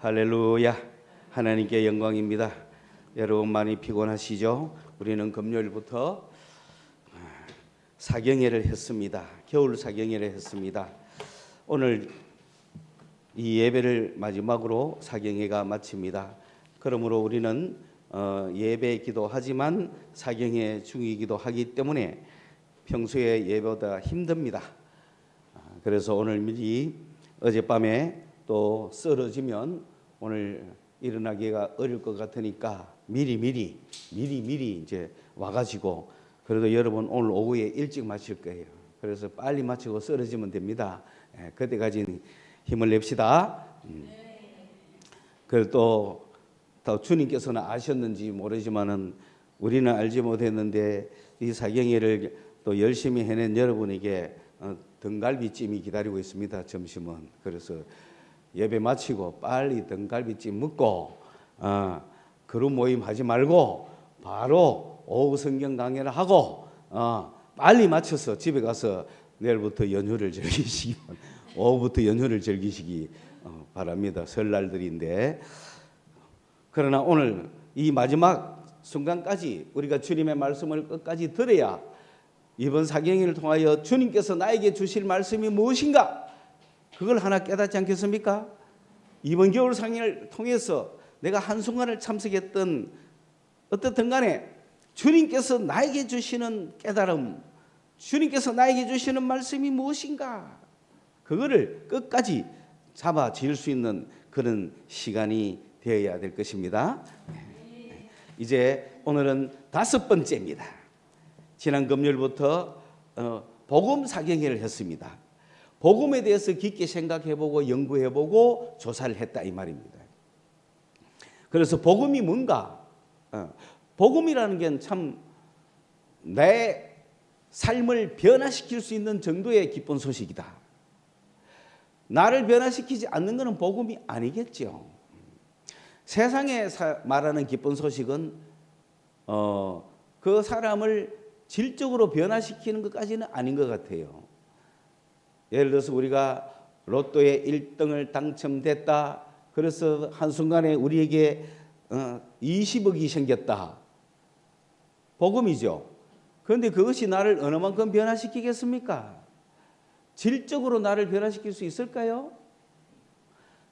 할렐루야. 하나님께 영광입니다. 여러분 많이 피곤하시죠? 우리는 금요일부터 사경회를 했습니다. 겨울 사경회를 했습니다. 오늘 이 예배를 마지막으로 사경회가 마칩니다. 그러므로 우리는 예배 기도하지만 사경회 중이기도 하기 때문에 평소에 예배보다 힘듭니다. 그래서 오늘 미리 어젯밤에 또 쓰러지면 오늘 일어나기가 어려울 것 같으니까 미리 이제 와가지고, 그래도 여러분 오늘 오후에 일찍 마칠 거예요. 그래서 빨리 마치고 쓰러지면 됩니다. 그때까지는 힘을 냅시다. 그리고 또 주님께서는 아셨는지 모르지만은 우리는 알지 못했는데 이 사경회를 또 열심히 해낸 여러분에게 등갈비찜이 기다리고 있습니다. 점심은. 그래서 예배 마치고 빨리 등갈비찜 먹고 그룹 모임 하지 말고 바로 오후 성경 강연을 하고 빨리 마쳐서 집에 가서 내일부터 연휴를 즐기시기, 오후부터 연휴를 즐기시기 바랍니다. 설날들인데. 그러나 오늘 이 마지막 순간까지 우리가 주님의 말씀을 끝까지 들어야 이번 사경회를 통하여 주님께서 나에게 주실 말씀이 무엇인가, 그걸 하나 깨닫지 않겠습니까? 이번 겨울 상영을 통해서 내가 한순간을 참석했던 어떻든 간에 주님께서 나에게 주시는 깨달음, 주님께서 나에게 주시는 말씀이 무엇인가, 그거를 끝까지 잡아 지을 수 있는 그런 시간이 되어야 될 것입니다. 이제 오늘은 5번째입니다. 지난 금요일부터 복음 사경회를 했습니다. 복음에 대해서 깊게 생각해보고 연구해보고 조사를 했다 이 말입니다. 그래서 복음이 뭔가, 복음이라는 게 참 내 삶을 변화시킬 수 있는 정도의 기쁜 소식이다. 나를 변화시키지 않는 것은 복음이 아니겠죠. 세상에 말하는 기쁜 소식은 그 사람을 질적으로 변화시키는 것까지는 아닌 것 같아요. 예를 들어서 우리가 로또에 1등을 당첨됐다. 그래서 한순간에 우리에게 20억이 생겼다. 복음이죠. 그런데 그것이 나를 어느 만큼 변화시키겠습니까? 질적으로 나를 변화시킬 수 있을까요?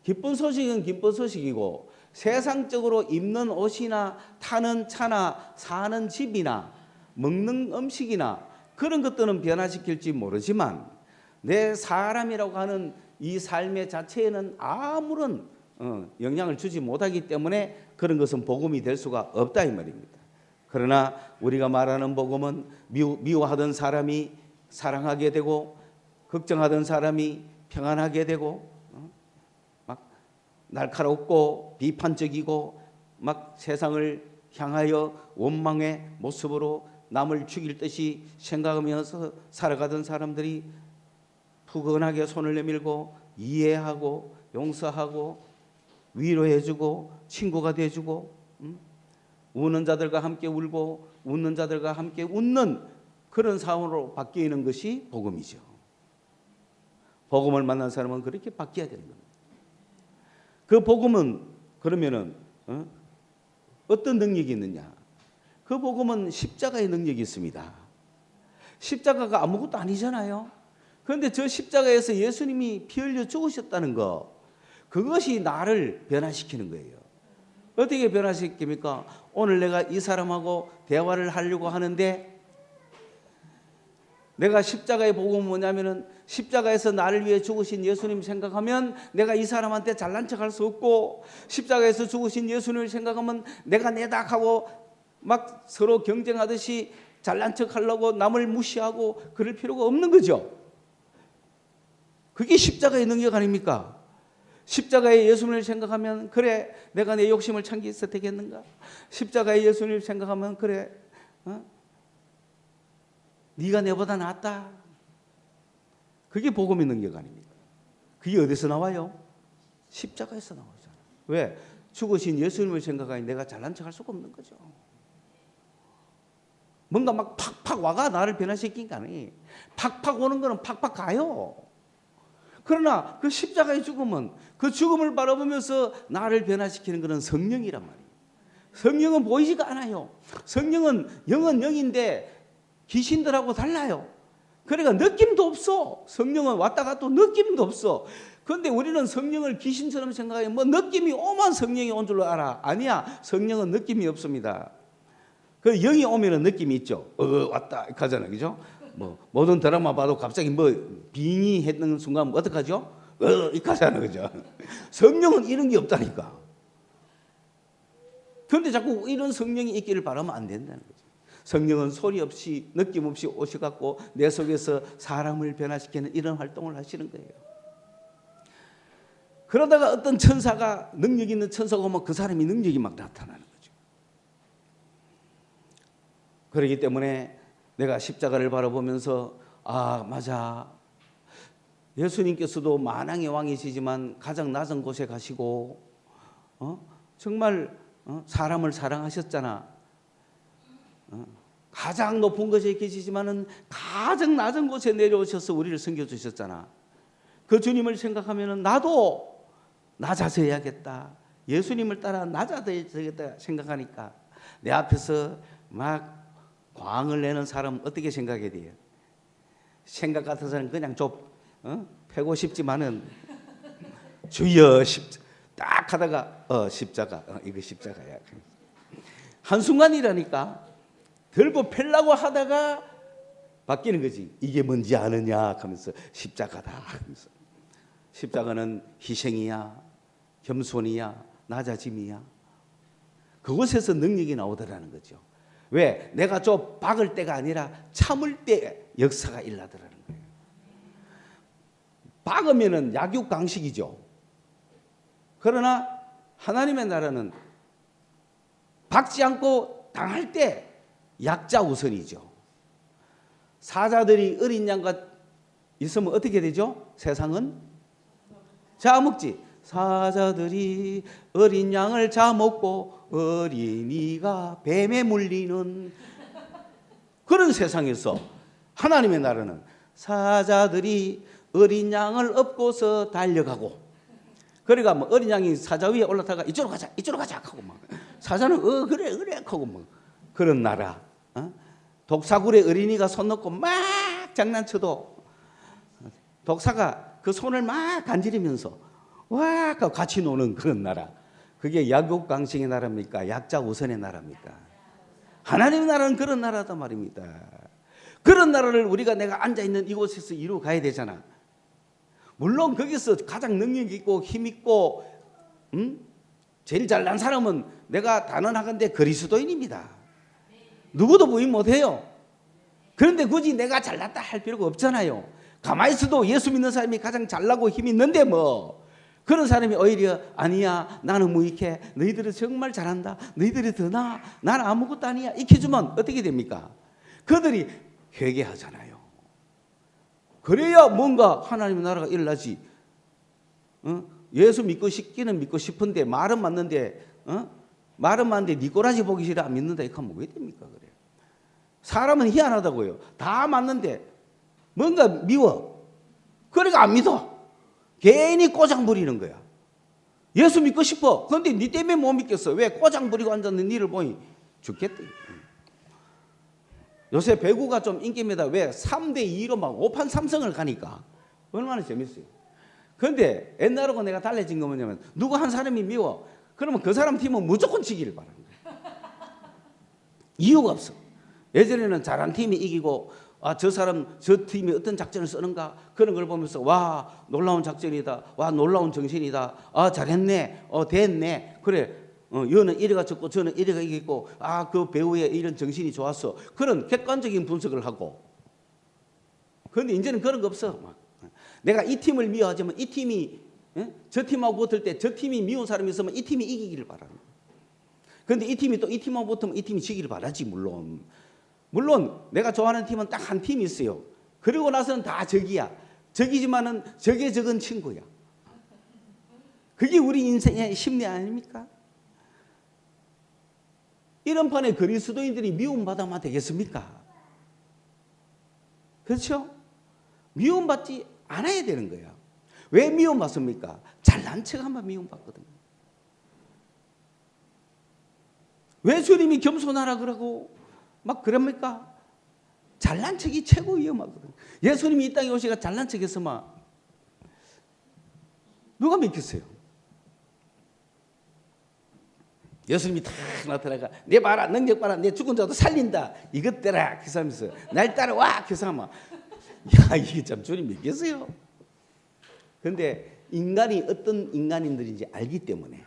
기쁜 소식은 기쁜 소식이고, 세상적으로 입는 옷이나 타는 차나 사는 집이나 먹는 음식이나 그런 것들은 변화시킬지 모르지만 내 사람이라고 하는 이 삶의 자체에는 아무런 영향을 주지 못하기 때문에 그런 것은 복음이 될 수가 없다 이 말입니다. 그러나 우리가 말하는 복음은 미워하던 사람이 사랑하게 되고, 걱정하던 사람이 평안하게 되고, 막 날카롭고 비판적이고 막 세상을 향하여 원망의 모습으로 남을 죽일 듯이 생각하면서 살아가던 사람들이 푸근하게 손을 내밀고 이해하고 용서하고 위로해주고 친구가 돼주고, 우는 자들과 함께 울고 웃는 자들과 함께 웃는 그런 상황으로 바뀌는 것이 복음이죠. 복음을 만난 사람은 그렇게 바뀌어야 되는 겁니다. 그 복음은 그러면은 어떤 능력이 있느냐? 그 복음은 십자가의 능력이 있습니다. 십자가가 아무것도 아니잖아요. 그런데 저 십자가에서 예수님이 피 흘려 죽으셨다는 거, 그것이 나를 변화시키는 거예요. 어떻게 변화시킵니까? 오늘 내가 이 사람하고 대화를 하려고 하는데 내가 십자가의 복음은 뭐냐면은 십자가에서 나를 위해 죽으신 예수님 생각하면 내가 이 사람한테 잘난 척할 수 없고, 십자가에서 죽으신 예수님을 생각하면 내가 내다 하고 막 서로 경쟁하듯이 잘난 척하려고 남을 무시하고 그럴 필요가 없는 거죠. 그게 십자가의 능력 아닙니까? 십자가의 예수님을 생각하면 그래, 내가 내 욕심을 참기 있어 되겠는가? 십자가의 예수님을 생각하면 그래, 네가 내보다 낫다. 그게 복음의 능력 아닙니까? 그게 어디서 나와요? 십자가에서 나오잖아요. 왜? 죽으신 예수님을 생각하니 내가 잘난 척할 수가 없는 거죠. 뭔가 막 팍팍 와가 나를 변화시킨 게 아니에요. 팍팍 오는 거는 팍팍 가요. 그러나 그 십자가의 죽음은 그 죽음을 바라보면서 나를 변화시키는 것은 성령이란 말이에요. 성령은 보이지가 않아요. 성령은 영은 영인데 귀신들하고 달라요. 그러니까 느낌도 없어. 성령은 왔다 갔다 느낌도 없어. 그런데 우리는 성령을 귀신처럼 생각해요. 뭐 느낌이 오면 성령이 온 줄로 알아. 아니야. 성령은 느낌이 없습니다. 그 영이 오면은 느낌이 있죠. 왔다 이렇게 하잖아요. 그죠? 뭐 모든 드라마 봐도 갑자기 뭐 빙의 했는 순간 어떡하죠? 이렇게 하잖아요. 그죠? 성령은 이런 게 없다니까. 그런데 자꾸 이런 성령이 있기를 바라면 안 된다는 거죠. 성령은 소리 없이 느낌 없이 오셔갖고 내 속에서 사람을 변화시키는 이런 활동을 하시는 거예요. 그러다가 어떤 천사가 능력 있는 천사가 오면 그 사람이 능력이 막 나타나는 거죠. 그렇기 때문에 내가 십자가를 바라보면서 아 맞아. 예수님께서도 만왕의 왕이시지만 가장 낮은 곳에 가시고 정말 사람을 사랑하셨잖아. 가장 높은 곳에 계시지만은 가장 낮은 곳에 내려오셔서 우리를 섬겨주셨잖아. 그 주님을 생각하면은 나도 낮아져야겠다. 예수님을 따라 낮아져야겠다 생각하니까 내 앞에서 막 광을 내는 사람 어떻게 생각해야 돼요? 생각 같아서는 그냥 좀 패고 싶지만은 주여 딱 하다가 십자가 이거 십자가야. 한순간이라니까 들고 펴려고 하다가 바뀌는 거지. 이게 뭔지 아느냐 하면서 십자가다 하면서. 십자가는 희생이야, 겸손이야, 낮아짐이야. 그곳에서 능력이 나오더라는 거죠. 왜? 내가 좀 박을 때가 아니라 참을 때 역사가 일어나더라는 거예요. 박으면은 약육강식이죠. 그러나 하나님의 나라는 박지 않고 당할 때 약자 우선이죠. 사자들이 어린 양과 있으면 어떻게 되죠? 세상은 잡아먹지. 사자들이 어린 양을 잡아먹고 어린이가 뱀에 물리는 그런 세상에서 하나님의 나라는 사자들이 어린 양을 업고서 달려가고 그러니까 뭐 어린 양이 사자 위에 올라타가 이쪽으로 가자 하고 막 사자는 그래 하고 뭐 그런 나라. 독사굴에 어린이가 손 넣고 막 장난쳐도 독사가 그 손을 막 간지리면서 와 같이 노는 그런 나라. 그게 약육강식의 나라입니까? 약자 우선의 나라입니까? 하나님의 나라는 그런 나라단 말입니다. 그런 나라를 우리가 내가 앉아있는 이곳에서 이루어 가야 되잖아. 물론 거기서 가장 능력 있고 힘 있고 제일 잘난 사람은 내가 단언하건대 그리스도인입니다. 누구도 부인 못해요. 그런데 굳이 내가 잘났다 할 필요가 없잖아요. 가만히 있어도 예수 믿는 사람이 가장 잘나고 힘 있는데 뭐 그런 사람이 오히려 아니야 나는 무익해 너희들은 정말 잘한다 너희들이 더 나아 나는 아무것도 아니야 이렇게 해주면 어떻게 됩니까? 그들이 회개하잖아요. 그래야 뭔가 하나님의 나라가 일어나지. 예수 믿고 싶기는 믿고 싶은데 말은 맞는데 말은 맞는데 네 꼬라지 보기 싫어 안 믿는다 이렇게 하면 왜 됩니까? 그래. 사람은 희한하다고요. 다 맞는데 뭔가 미워. 그러니까 안 믿어. 괜히 꼬장 부리는 거야. 예수 믿고 싶어. 그런데 네 때문에 못 믿겠어. 왜? 꼬장 부리고 앉았는 니를 보니 죽겠대. 요새 배구가 좀 인기입니다. 왜? 3대2로 막 5판 3승을 가니까 얼마나 재밌어요. 그런데 옛날하고 내가 달라진 건 뭐냐면 누구 한 사람이 미워. 그러면 그 사람 팀은 무조건 지기를 바라는 거예요. 이유가 없어. 예전에는 잘한 팀이 이기고 저 사람 저 팀이 어떤 작전을 쓰는가 그런 걸 보면서 와 놀라운 작전이다. 와 놀라운 정신이다. 잘했네. 됐네. 그래. 여는 이래가 졌고 저는 이래가 이겼고 그 배우의 이런 정신이 좋았어. 그런 객관적인 분석을 하고. 그런데 이제는 그런 거 없어. 내가 이 팀을 미워하지만 이 팀이 저 팀하고 붙을 때 저 팀이 미운 사람이 있으면 이 팀이 이기기를 바라는 거야. 그런데 이 팀이 또 이 팀하고 붙으면 이 팀이 지기를 바라지 물론 내가 좋아하는 팀은 딱 한 팀이 있어요. 그리고 나서는 다 적이야. 적이지만은 적의 적은 친구야. 그게 우리 인생의 심리 아닙니까? 이런 판에 그리스도인들이 미움받아만 되겠습니까? 그렇죠? 미움받지 않아야 되는 거야. 왜 미움받습니까? 잘난 척하면 미움받거든요. 왜 주님이 겸손하라 그러고 막 그럽니까? 잘난 척이 최고 위험하거든요. 예수님이 이 땅에 오시가 잘난 척했으면 누가 믿겠어요? 예수님이 탁 나타나가 내 봐라 능력 봐라 내 죽은 자도 살린다 이것들아 기사하면서 날 따라와 기사하면 야 이게 참 주님 믿겠어요? 그런데 인간이 어떤 인간인들인지 알기 때문에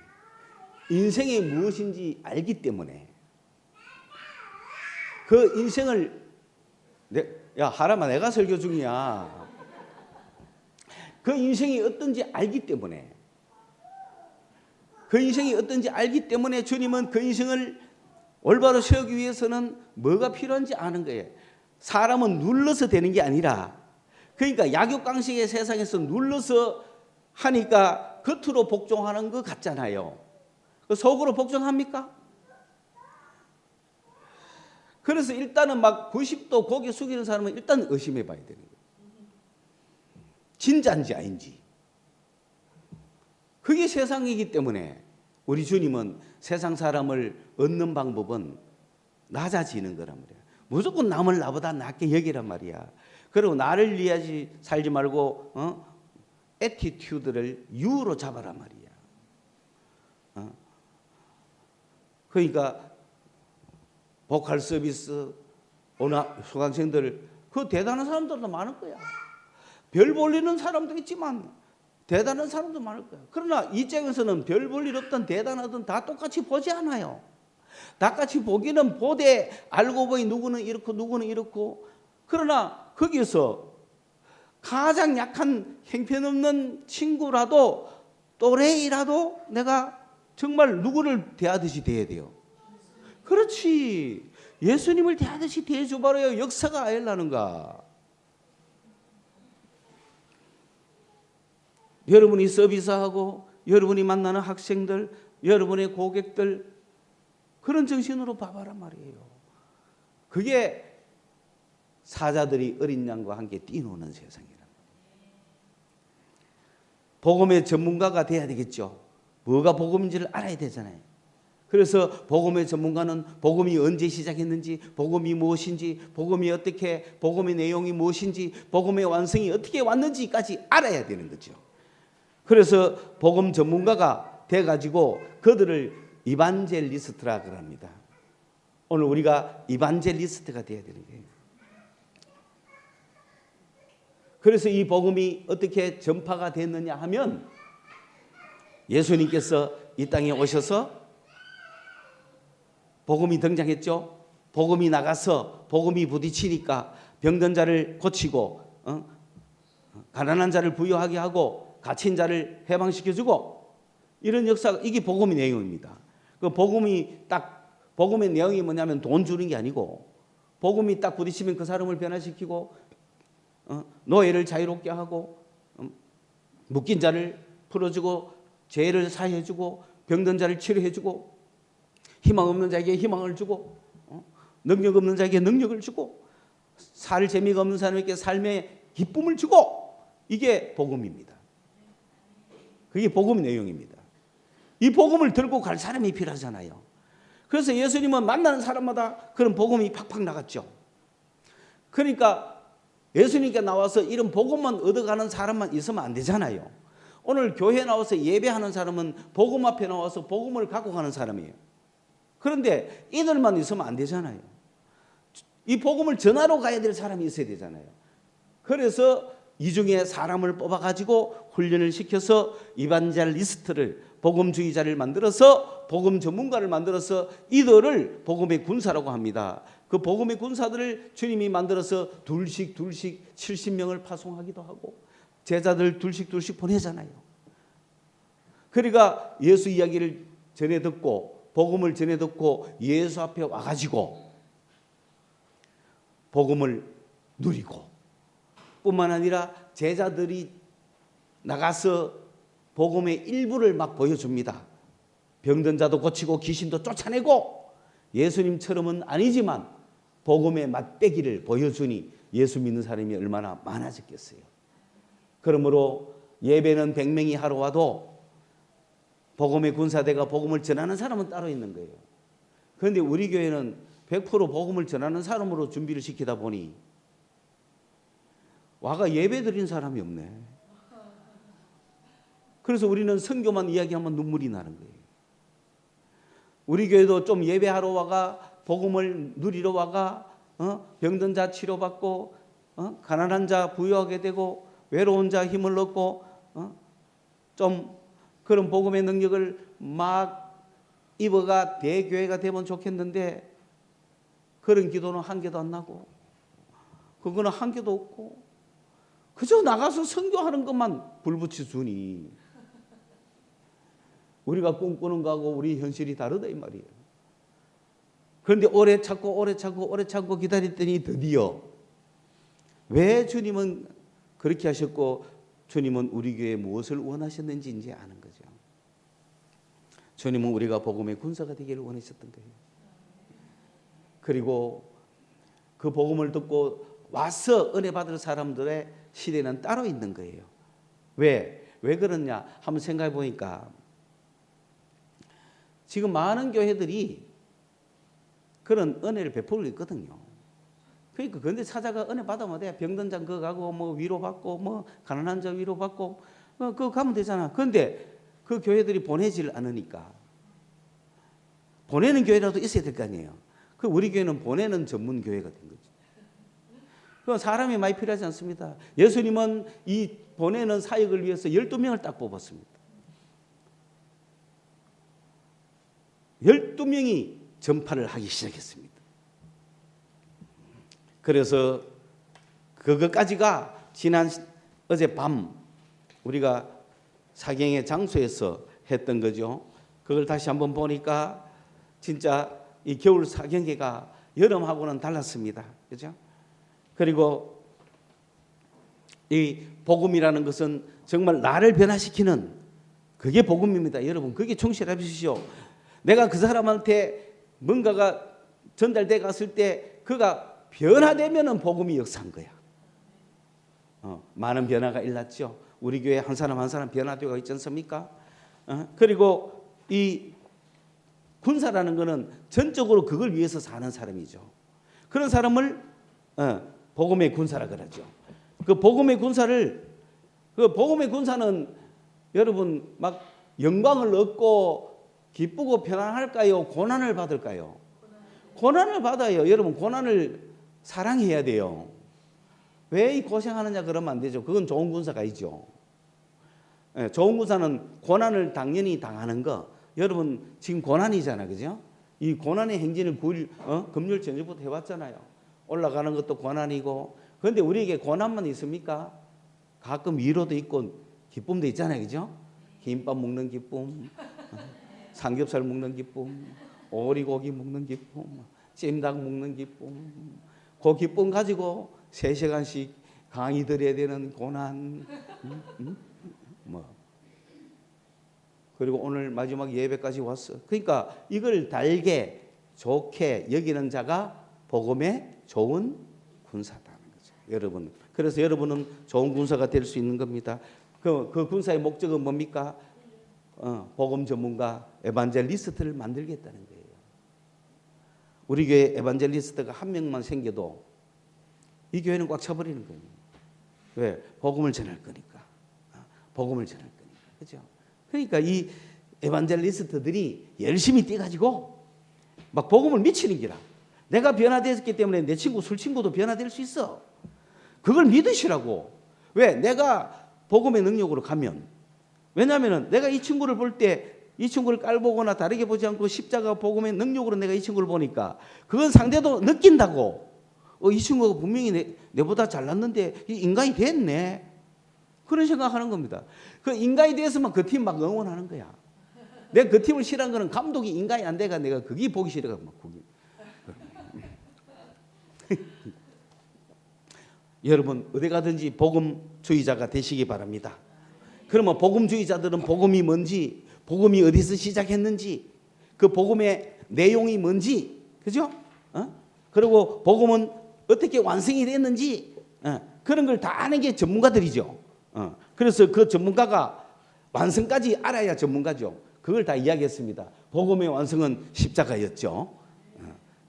인생이 무엇인지 알기 때문에 그 인생을 야 하람아 내가 설교 중이야. 그 인생이 어떤지 알기 때문에 주님은 그 인생을 올바로 세우기 위해서는 뭐가 필요한지 아는 거예요. 사람은 눌러서 되는 게 아니라 그러니까 약육강식의 세상에서 눌러서 하니까 겉으로 복종하는 것 같잖아요. 속으로 복종합니까? 그래서 일단은 막 90도 고개 숙이는 사람은 일단 의심해 봐야 되는 거예요. 진짜인지 아닌지. 그게 세상이기 때문에 우리 주님은 세상 사람을 얻는 방법은 낮아지는 거란 말이야. 무조건 남을 나보다 낫게 여기란 말이야. 그리고 나를 위해 살지 말고 애티튜드를 유로 잡아란 말이야. 그러니까 보컬 서비스 오늘 수강생들 그 대단한 사람들도 많을 거야. 별 볼리는 사람도 있지만 대단한 사람도 많을 거야. 그러나 이 쪽에서는 별 볼 일 없든 대단하든 다 똑같이 보지 않아요. 다 같이 보기는 보되 알고 보니 누구는 이렇고 누구는 이렇고. 그러나 거기서 가장 약한 형편없는 친구라도 또래이라도 내가 정말 누구를 대하듯이 대해야 돼요. 그렇지. 예수님을 대하듯이 대해줘 봐요. 역사가 아일라는가. 여러분이 서비스하고 여러분이 만나는 학생들, 여러분의 고객들 그런 정신으로 봐봐란 말이에요. 그게 사자들이 어린 양과 함께 뛰노는 세상이란 말이에요. 복음의 전문가가 돼야 되겠죠. 뭐가 복음인지를 알아야 되잖아요. 그래서 복음의 전문가는 복음이 언제 시작했는지, 복음이 무엇인지, 복음이 어떻게, 복음의 내용이 무엇인지, 복음의 완성이 어떻게 왔는지까지 알아야 되는 거죠. 그래서 복음 전문가가 돼가지고 그들을 이반젤리스트라 그럽니다. 오늘 우리가 이반젤리스트가 돼야 되는 거예요. 그래서 이 복음이 어떻게 전파가 됐느냐 하면 예수님께서 이 땅에 오셔서 복음이 등장했죠. 복음이 나가서 복음이 부딪히니까 병든 자를 고치고 가난한 자를 부유하게 하고 갇힌 자를 해방시켜주고 이런 역사가 이게 복음의 내용입니다. 그 복음이 딱 복음의 내용이 뭐냐면 돈 주는 게 아니고 복음이 딱 부딪히면 그 사람을 변화시키고 노예를 자유롭게 하고 묶인 자를 풀어주고 죄를 사해주고 병든 자를 치료해주고 희망 없는 자에게 희망을 주고 능력 없는 자에게 능력을 주고 살 재미가 없는 사람에게 삶의 기쁨을 주고 이게 복음입니다. 그게 복음의 내용입니다. 이 복음을 들고 갈 사람이 필요하잖아요. 그래서 예수님은 만나는 사람마다 그런 복음이 팍팍 나갔죠. 그러니까 예수님께 나와서 이런 복음만 얻어가는 사람만 있으면 안 되잖아요. 오늘 교회에 나와서 예배하는 사람은 복음 앞에 나와서 복음을 갖고 가는 사람이에요. 그런데 이들만 있으면 안 되잖아요. 이 복음을 전하러 가야 될 사람이 있어야 되잖아요. 그래서 이 중에 사람을 뽑아가지고 훈련을 시켜서 이반젤리스트를 복음주의자를 만들어서 복음 전문가를 만들어서 이들을 복음의 군사라고 합니다. 그 복음의 군사들을 주님이 만들어서 둘씩 70명을 파송하기도 하고 제자들 둘씩 보내잖아요. 그러니까 예수 이야기를 전해 듣고 복음을 전해 듣고 예수 앞에 와가지고 복음을 누리고 뿐만 아니라 제자들이 나가서 복음의 일부를 막 보여줍니다. 병든 자도 고치고 귀신도 쫓아내고 예수님처럼은 아니지만 복음의 맛배기를 보여주니 예수 믿는 사람이 얼마나 많아졌겠어요. 그러므로 예배는 100명이 하러 와도 복음의 군사대가 복음을 전하는 사람은 따로 있는 거예요. 그런데 우리 교회는 100% 복음을 전하는 사람으로 준비를 시키다 보니 와가 예배 드린 사람이 없네. 그래서 우리는 선교만 이야기하면 눈물이 나는 거예요. 우리 교회도 좀 예배하러 와가 복음을 누리러 와가 병든 자 치료받고 가난한 자 부유하게 되고 외로운 자 힘을 얻고 좀 그런 복음의 능력을 막 입어가 대교회가 되면 좋겠는데 그런 기도는 한 개도 안 나고 그거는 한 개도 없고 그저 나가서 선교하는 것만 불붙여 주니 우리가 꿈꾸는 거하고 우리 현실이 다르다 이 말이에요. 그런데 오래 찾고 기다렸더니 드디어 왜 주님은 그렇게 하셨고 주님은 우리 교회에 무엇을 원하셨는지 이제 아는 거죠. 주님은 우리가 복음의 군사가 되기를 원하셨던 거예요. 그리고 그 복음을 듣고 와서 은혜 받을 사람들의 시대는 따로 있는 거예요. 왜 그러냐 한번 생각해 보니까 지금 많은 교회들이 그런 은혜를 베풀고 있거든요. 그러니까 그런데 찾아가 은혜 받으면 돼. 병든 자 그거 가고 뭐 위로받고 뭐 가난한 자 위로받고 그거 가면 되잖아. 그런데 그 교회들이 보내질 않으니까 보내는 교회라도 있어야 될 거 아니에요. 그 우리 교회는 보내는 전문 교회가 된 거죠. 그 사람이 많이 필요하지 않습니다. 예수님은 이 보내는 사역을 위해서 12명을 딱 뽑았습니다. 12명이 전파를 하기 시작했습니다. 그래서 그것까지가 지난 어젯밤 우리가 사경의 장소에서 했던 거죠. 그걸 다시 한번 보니까 진짜 이 겨울 사경회가 여름하고는 달랐습니다. 그죠? 그리고 이 복음이라는 것은 정말 나를 변화시키는 그게 복음입니다. 여러분 그게 충실해 주십시오. 내가 그 사람한테 뭔가가 전달돼 갔을 때 그가 변화되면은 복음이 역사한 거야. 많은 변화가 일어났죠. 우리 교회 한 사람 한 사람 변화되고 있지 않습니까? 그리고 이 군사라는 것은 전적으로 그걸 위해서 사는 사람이죠. 그런 사람을 복음의 군사라 그러죠. 그 복음의 군사는 여러분 막 영광을 얻고 기쁘고 편안할까요? 고난을 받을까요? 고난을 받아요. 여러분 고난을 사랑해야 돼요. 왜 이 고생하느냐 그러면 안 되죠. 그건 좋은 군사가 아니죠. 좋은 군사는 고난을 당연히 당하는 거. 여러분 지금 고난이잖아, 그죠? 이 고난의 행진을 금요일 저녁부터 해왔잖아요. 올라가는 것도 고난이고. 그런데 우리에게 고난만 있습니까? 가끔 위로도 있고 기쁨도 있잖아요, 그죠? 김밥 먹는 기쁨, 삼겹살 먹는 기쁨, 오리고기 먹는 기쁨, 찜닭 먹는 기쁨. 그 기쁨 가지고 3시간씩 강의 들어야 되는 고난. 그리고 오늘 마지막 예배까지 왔어. 그러니까 이걸 달게 좋게 여기는 자가 복음의 좋은 군사다는 거죠. 여러분. 그래서 여러분은 좋은 군사가 될 수 있는 겁니다. 그 군사의 목적은 뭡니까? 복음 전문가 에반젤리스트를 만들겠다는 거예요. 우리 교회 에반젤리스트가 한 명만 생겨도 이 교회는 꽉 차버리는 거예요. 왜? 복음을 전할 거니까. 복음을 전할 거니까. 그렇죠? 그러니까 이 에반젤리스트들이 열심히 뛰어가지고 막 복음을 미치는 기라. 내가 변화됐기 때문에 내 친구 술 친구도 변화될 수 있어. 그걸 믿으시라고. 왜? 내가 복음의 능력으로 가면. 왜냐하면 내가 이 친구를 볼 때 이 친구를 깔보거나 다르게 보지 않고 십자가 복음의 능력으로 내가 이 친구를 보니까 그건 상대도 느낀다고. 이 친구가 분명히 내보다 잘났는데 이 인간이 됐네. 그런 생각하는 겁니다. 그 인간이 됐으면 그 팀 막 응원하는 거야. 내가 그 팀을 싫어한 거는 감독이 인간이 안 돼가 내가 그게 보기 싫어가 막 그게. 여러분 어디 가든지 복음주의자가 되시기 바랍니다. 그러면 복음주의자들은 복음이 뭔지, 복음이 어디서 시작했는지, 그 복음의 내용이 뭔지, 그죠? 그리고 복음은 어떻게 완성이 됐는지 그런 걸 다 아는 게 전문가들이죠. 그래서 그 전문가가 완성까지 알아야 전문가죠. 그걸 다 이야기했습니다. 복음의 완성은 십자가였죠.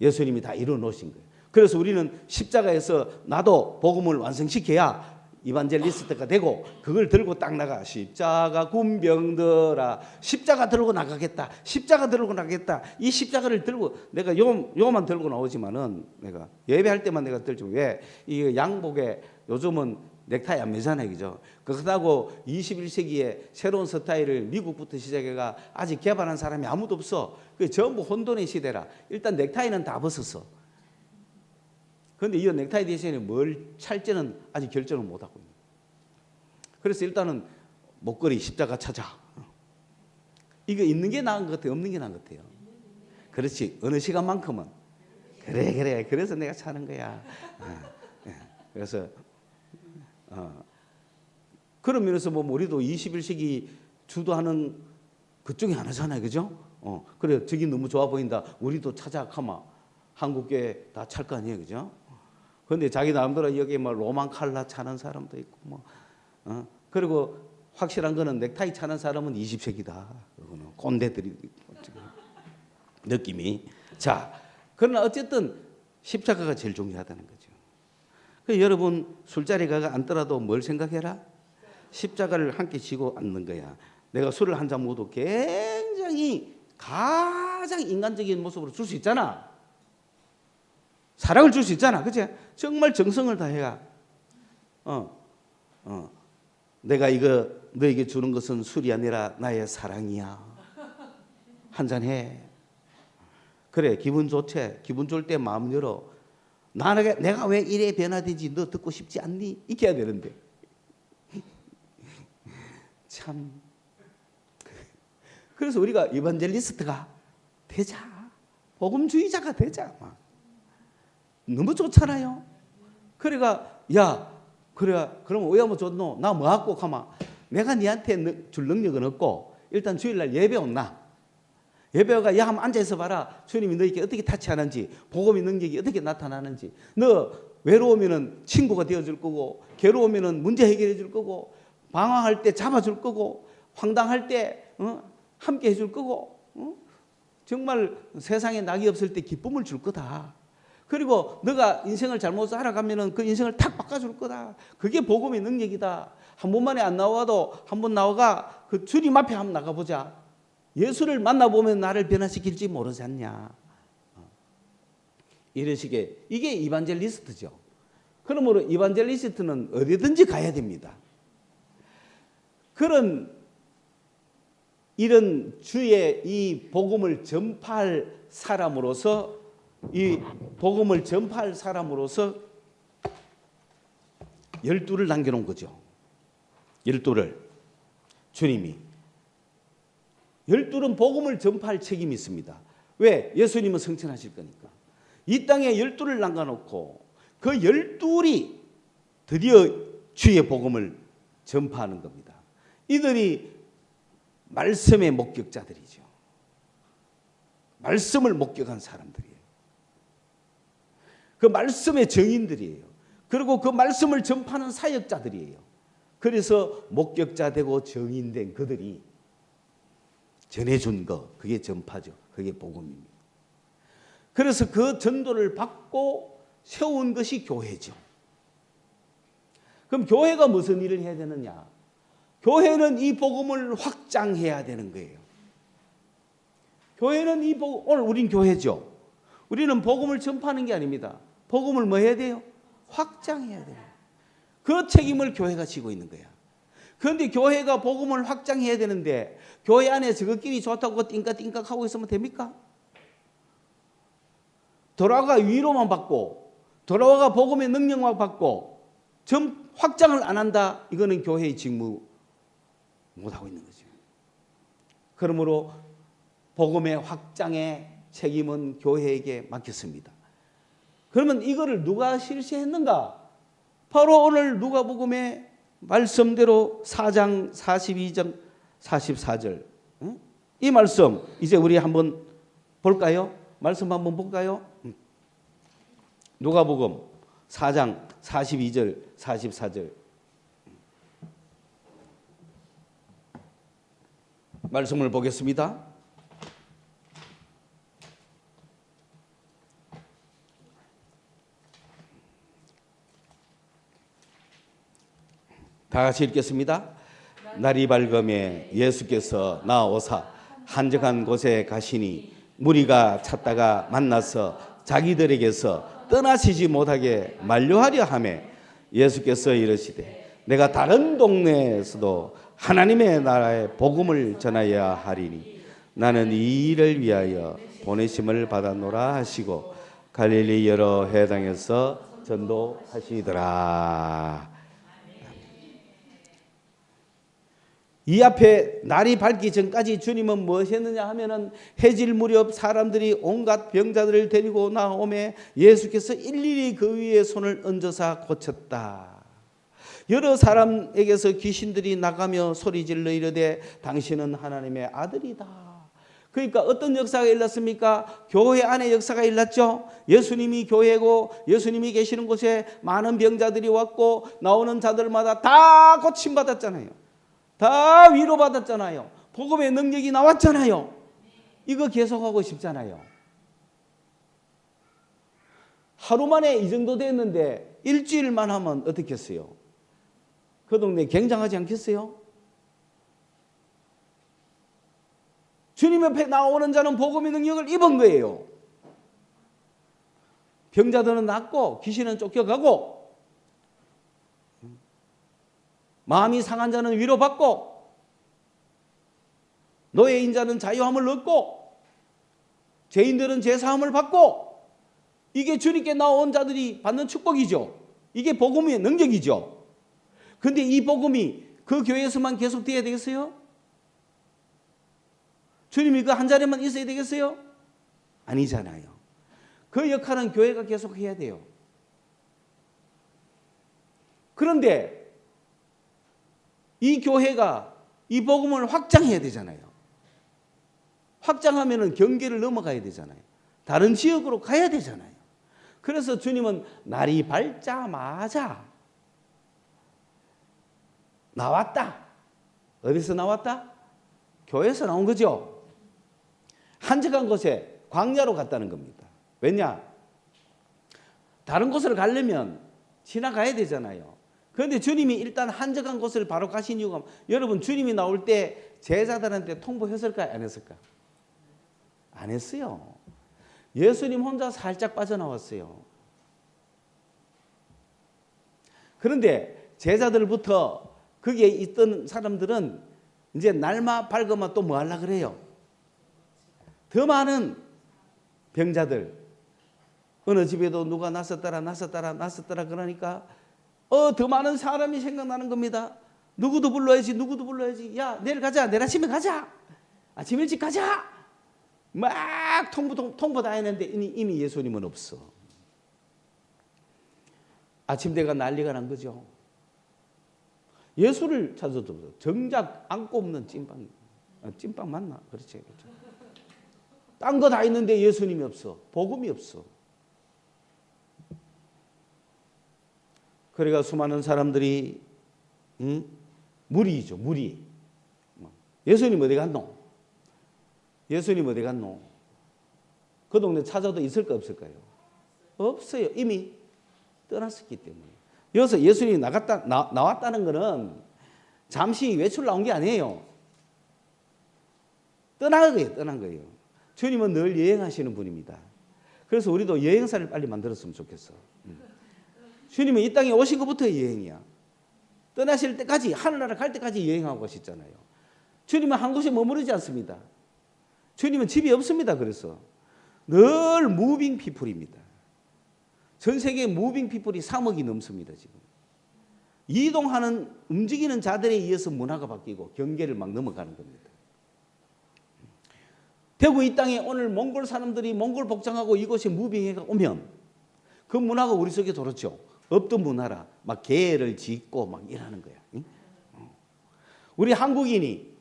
예수님이 다 이루어 놓으신 거예요. 그래서 우리는 십자가에서 나도 복음을 완성시켜야 이반젤리스트가 되고 그걸 들고 딱 나가. 십자가 군병들아, 십자가 들고 나가겠다. 십자가 들고 나가겠다. 이 십자가를 들고 내가 요만 들고 나오지만은 내가 예배할 때만 내가 들죠. 왜? 이 양복에 요즘은 넥타이 안 매잖아요, 그죠? 그렇다고 21세기에 새로운 스타일을 미국부터 시작해가 아직 개발한 사람이 아무도 없어. 그 전부 혼돈의 시대라. 일단 넥타이는 다 벗었어. 그런데 이 넥타이 대신에 뭘 찰지는 아직 결정을 못하고 있는. 그래서 일단은 목걸이 십자가 찾아. 이거 있는 게 나은 것 같아요? 없는 게 나은 것 같아요? 그렇지. 어느 시간만큼은. 그래. 그래서 내가 사는 거야. 그래서 그런 면에서 보면 우리도 21세기 주도하는 그쪽이 하나잖아요. 그죠? 그래. 저기 너무 좋아 보인다. 우리도 찾아가마. 한국교회 다 찰 거 아니에요. 그죠? 그런데 자기 나름대로 여기 뭐 로만 칼라 차는 사람도 있고 뭐 그리고 확실한 거는 넥타이 차는 사람은 20세기다. 그거는 꼰대들이 느낌이. 자, 그러나 어쨌든 십자가가 제일 중요하다는 거죠. 그 여러분 술자리 가가 앉더라도 뭘 생각해라? 십자가를 함께 지고 앉는 거야. 내가 술을 한 잔 먹어도 굉장히 가장 인간적인 모습으로 줄 수 있잖아. 사랑을 줄 수 있잖아. 그치? 정말 정성을 다해야. 내가 이거 너에게 주는 것은 술이 아니라 나의 사랑이야. 한잔 해. 그래, 기분 좋지? 기분 좋을 때 마음 열어. 내가 왜 이래 변화되지? 너 듣고 싶지 않니? 이렇게 해야 되는데. 참. 그래서 우리가 이반젤리스트가 되자. 복음주의자가 되자. 너무 좋잖아요. 그래가 그럼 왜 하면 좋노? 나 뭐 갖고 가마? 내가 니한테 줄 능력은 없고 일단 주일날 예배 온나. 예배가 야 한번 앉아서 봐라. 주님이 너에게 어떻게 타치하는지, 복음의 능력이 어떻게 나타나는지. 너 외로우면은 친구가 되어줄 거고, 괴로우면은 문제 해결해 줄 거고, 방황할 때 잡아줄 거고, 황당할 때 함께 해줄 거고, 정말 세상에 낙이 없을 때 기쁨을 줄 거다. 그리고 너가 인생을 잘못 살아가면은 그 인생을 탁 바꿔줄 거다. 그게 복음의 능력이다. 한 번만에 안 나와도 한 번 나와가 그 주님 앞에 한번 나가보자. 예수를 만나보면 나를 변화시킬지 모르지 않냐. 이런 식의 이게 이반젤리스트죠. 그러므로 이반젤리스트는 어디든지 가야 됩니다. 이런 주의 이 복음을 전파할 사람으로서 열두를 남겨놓은 거죠. 열두를 주님이. 열둘은 복음을 전파할 책임이 있습니다. 왜? 예수님은 성천하실 거니까. 이 땅에 열둘을 남겨놓고 그 열둘이 드디어 주의 복음을 전파하는 겁니다. 이들이 말씀의 목격자들이죠. 말씀을 목격한 사람들이에요. 그 말씀의 증인들이에요. 그리고 그 말씀을 전파하는 사역자들이에요. 그래서 목격자 되고 증인된 그들이 전해준 거, 그게 전파죠. 그게 복음입니다. 그래서 그 전도를 받고 세운 것이 교회죠. 그럼 교회가 무슨 일을 해야 되느냐? 교회는 이 복음을 확장해야 되는 거예요. 교회는 오늘 우린 교회죠. 우리는 복음을 전파하는 게 아닙니다. 복음을 뭐 해야 돼요? 확장해야 돼요. 그 책임을 교회가 지고 있는 거야. 그런데 교회가 복음을 확장해야 되는데 교회 안에 저것끼리 좋다고 띵까띵까 하고 있으면 됩니까? 돌아가 위로만 받고 돌아가 복음의 능력만 받고 확장을 안 한다. 이거는 교회의 직무 못하고 있는 거죠. 그러므로 복음의 확장의 책임은 교회에게 맡겼습니다. 그러면 이거를 누가 실시했는가? 바로 오늘 누가복음의 말씀대로 4장 42장 44절 이 말씀 이제 우리 한번 볼까요? 말씀 한번 볼까요? 누가복음 4장 42절 44절 말씀을 보겠습니다. 다 같이 읽겠습니다. 날이 밝음에 예수께서 나오사 한적한 곳에 가시니 무리가 찾다가 만나서 자기들에게서 떠나시지 못하게 만류하려 하매 예수께서 이르시되 내가 다른 동네에서도 하나님의 나라의 복음을 전하여야 하리니 나는 이 일을 위하여 보내심을 받았노라 하시고 갈릴리 여러 해당에서 전도하시더라. 이 앞에 날이 밝기 전까지 주님은 무엇했느냐 하면은 해질 무렵 사람들이 온갖 병자들을 데리고 나오매 예수께서 일일이 그 위에 손을 얹어서 고쳤다. 여러 사람에게서 귀신들이 나가며 소리질러 이르되 당신은 하나님의 아들이다. 그러니까 어떤 역사가 일어났습니까? 교회 안에 역사가 일어났죠. 예수님이 교회고 예수님이 계시는 곳에 많은 병자들이 왔고 나오는 자들마다 다 고침받았잖아요. 다 위로받았잖아요. 복음의 능력이 나왔잖아요. 이거 계속하고 싶잖아요. 하루 만에 이 정도 됐는데 일주일만 하면 어떻겠어요? 그 동네 굉장하지 않겠어요? 주님 옆에 나오는 자는 복음의 능력을 입은 거예요. 병자들은 낫고 귀신은 쫓겨가고 마음이 상한 자는 위로받고 노예인 자는 자유함을 얻고 죄인들은 죄사함을 받고 이게 주님께 나온 자들이 받는 축복이죠. 이게 복음의 능력이죠. 그런데 이 복음이 그 교회에서만 계속돼야 되겠어요? 주님이 그 한 자리만 있어야 되겠어요? 아니잖아요. 그 역할은 교회가 계속해야 돼요. 그런데 이 교회가 이 복음을 확장해야 되잖아요. 확장하면은 경계를 넘어가야 되잖아요. 다른 지역으로 가야 되잖아요. 그래서 주님은 날이 밝자마자 나왔다. 어디서 나왔다? 교회에서 나온 거죠. 한적한 곳에 광야로 갔다는 겁니다. 왜냐? 다른 곳을 가려면 지나가야 되잖아요. 그런데 주님이 일단 한적한 곳을 바로 가신 이유가 여러분 주님이 나올 때 제자들한테 통보했을까요? 안 했을까요? 안 했어요. 예수님 혼자 살짝 빠져나왔어요. 그런데 제자들부터 거기에 있던 사람들은 이제 날마 밝으면 또 뭐 하려고 그래요? 더 많은 병자들 어느 집에도 누가 났었더라 그러니까 더 많은 사람이 생각나는 겁니다. 누구도 불러야지. 야, 내일 가자. 내일 아침에 가자. 아침 일찍 가자. 막 통보 다 했는데 이미 예수님은 없어. 아침대가 난리가 난 거죠. 예수를 찾아도 정작 안고 없는 찐빵. 찐빵 맞나? 그렇지. 딴 거 다 있는데 예수님이 없어. 복음이 없어. 그러니까 수많은 사람들이 무리죠. 무리. 예수님 어디 갔노? 예수님 어디 갔노? 그 동네 찾아도 있을까 없을까요? 없어요. 이미 떠났었기 때문에. 여기서 예수님이 나왔다는 것은 잠시 외출 나온 게 아니에요. 떠난 거예요. 주님은 늘 여행하시는 분입니다. 그래서 우리도 여행사를 빨리 만들었으면 좋겠어. 주님은 이 땅에 오신 것부터 여행이야. 떠나실 때까지 하늘나라 갈 때까지 여행하고 가셨잖아요. 주님은 한 곳에 머무르지 않습니다. 주님은 집이 없습니다. 그래서 늘 무빙 피플입니다. 전 세계 무빙 피플이 3억이 넘습니다. 지금 이동하는 움직이는 자들에 의해서 문화가 바뀌고 경계를 막 넘어가는 겁니다. 대구 이 땅에 오늘 몽골 사람들이 몽골 복장하고 이곳에 무빙해가 오면 그 문화가 우리 속에 들었죠. 없던 문화라 막 계를 짓고 막 일하는 거야. 우리 한국인이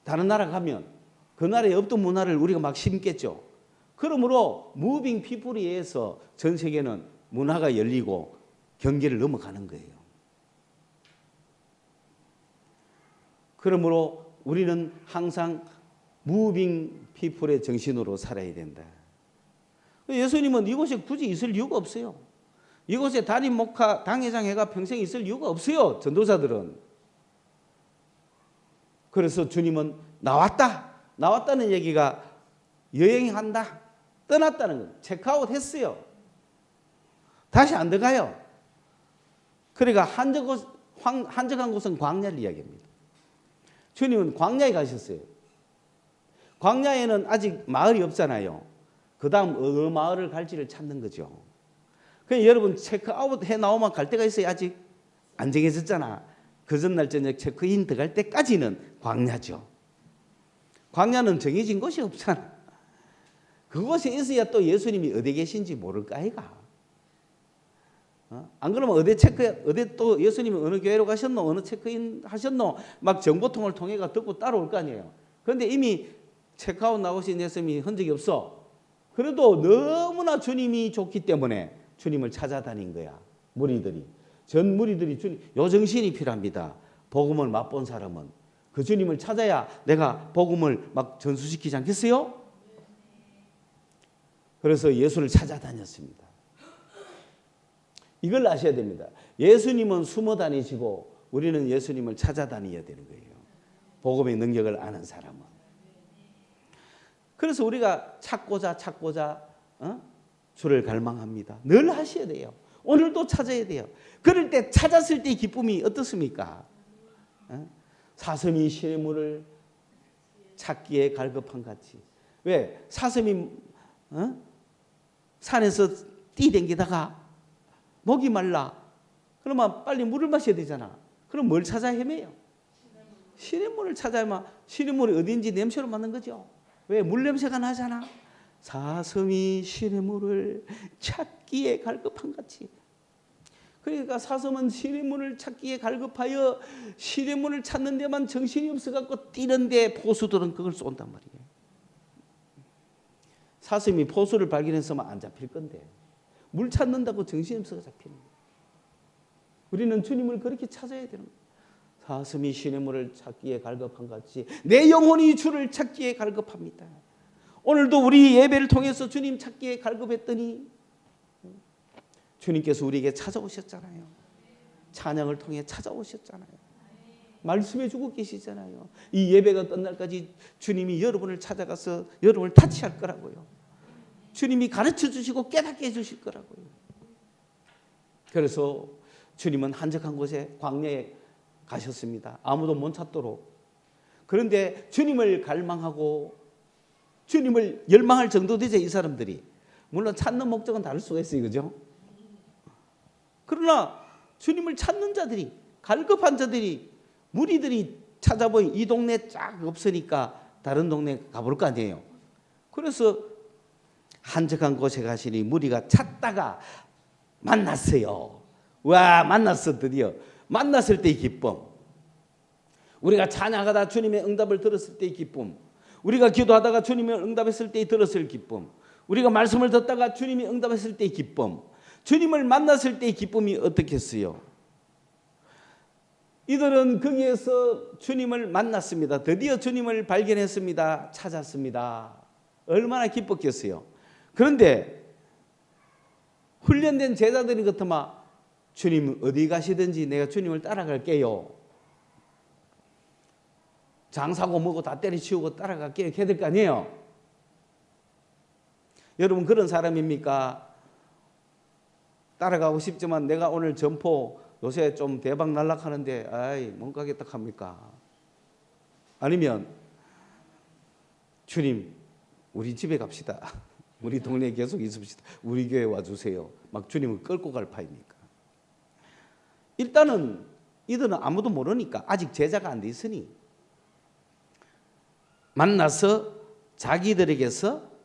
다른 나라 가면 그 나라에 없던 문화를 우리가 막 심겠죠. 그러므로 무빙 피플에 의해서 전 세계는 문화가 열리고 경계를 넘어가는 거예요. 그러므로 우리는 항상 무빙 피플의 정신으로 살아야 된다. 예수님은 이곳에 굳이 있을 이유가 없어요. 이곳에 담임 목사 당회장회가 평생 있을 이유가 없어요. 전도사들은. 그래서 주님은 나왔다는 얘기가 여행한다, 떠났다는 거, 체크아웃 했어요. 다시 안 들어가요. 그러니까 한적한 곳은 광야를 이야기합니다. 주님은 광야에 가셨어요. 광야에는 아직 마을이 없잖아요. 그 다음 어느 마을을 갈지를 찾는 거죠. 그러니까 여러분 체크아웃 해 나오면 갈 데가 있어요. 아직 안 정해졌잖아. 그 전날 저녁 체크인 들어갈 때까지는 광야죠. 광야는 정해진 곳이 없잖아. 그곳에 있어야 또 예수님이 어디 계신지 모를까 아이가. 안 그러면 어디 또 예수님이 어느 교회로 가셨노, 어느 체크인 하셨노, 막 정보통을 통해가 듣고 따라올 거 아니에요. 그런데 이미 체크아웃 나오신 예수님이 흔적이 없어. 그래도 너무나 주님이 좋기 때문에 주님을 찾아다닌 거야. 전 무리들이 주님, 요 정신이 필요합니다. 복음을 맛본 사람은 그 주님을 찾아야 내가 복음을 막 전수시키지 않겠어요? 그래서 예수를 찾아다녔습니다. 이걸 아셔야 됩니다. 예수님은 숨어 다니시고 우리는 예수님을 찾아다녀야 되는 거예요. 복음의 능력을 아는 사람은. 그래서 우리가 찾고자 주를 갈망합니다. 늘 하셔야 돼요. 오늘도 찾아야 돼요. 그럴 때 찾았을 때의 기쁨이 어떻습니까? 사슴이 시냇물을 찾기에 갈급한 같이. 왜? 사슴이 산에서 뛰댕기다가 목이 말라. 그러면 빨리 물을 마셔야 되잖아. 그럼 뭘 찾아 헤매요? 시냇물을 찾아야만 시냇물이 어딘지 냄새로 맡는 거죠. 왜? 물 냄새가 나잖아. 사슴이 시냇물을 찾기에 갈급한 같이. 그러니까 사슴은 시냇물을 찾기에 갈급하여 시냇물을 찾는 데만 정신이 없어갖고 뛰는데 포수들은 그걸 쏜단 말이에요. 사슴이 포수를 발견했으면 안 잡힐 건데 물 찾는다고 정신이 없어서 잡히는 거예요. 우리는 주님을 그렇게 찾아야 되는 거예요. 사슴이 시냇물을 찾기에 갈급한 같이 내 영혼이 주를 찾기에 갈급합니다. 오늘도 우리 예배를 통해서 주님 찾기에 갈급했더니 주님께서 우리에게 찾아오셨잖아요. 찬양을 통해 찾아오셨잖아요. 말씀해 주고 계시잖아요. 이 예배가 끝날까지 주님이 여러분을 찾아가서 여러분을 타치할 거라고요. 주님이 가르쳐 주시고 깨닫게 해주실 거라고요. 그래서 주님은 한적한 곳에 광야에 가셨습니다. 아무도 못 찾도록. 그런데 주님을 갈망하고 주님을 열망할 정도 되죠, 이 사람들이. 물론 찾는 목적은 다를 수가 있어요, 그죠? 그러나 주님을 찾는 자들이, 갈급한 자들이, 무리들이 찾아보니 이 동네 쫙 없으니까 다른 동네 가볼 거 아니에요. 그래서 한적한 곳에 가시니 무리가 찾다가 만났어요. 와, 만났어. 드디어 만났을 때의 기쁨. 우리가 찬양하다 주님의 응답을 들었을 때의 기쁨. 우리가 기도하다가 주님의 응답했을 때의 들었을 기쁨. 우리가 말씀을 듣다가 주님이 응답했을 때의 기쁨. 주님을 만났을 때의 기쁨이 어떻겠어요? 이들은 거기에서 주님을 만났습니다. 드디어 주님을 발견했습니다. 찾았습니다. 얼마나 기뻤겠어요. 그런데 훈련된 제자들이 같으면 주님 어디 가시든지 내가 주님을 따라갈게요. 장사고 뭐고 다 때려치우고 따라갈게요. 해야 될 거 아니에요. 여러분 그런 사람입니까? 따라가고 싶지만 내가 오늘 점포 요새 좀 대박 날락하는데 아이 못 가겠다 합니까? 아니면 주님 우리 집에 갑시다. 우리 동네에 계속 있읍시다. 우리 교회 와주세요. 막 주님을 끌고 갈 파입니까? 일단은 이들은 아무도 모르니까 아직 제자가 안 돼 있으니 만나서 자기들에게서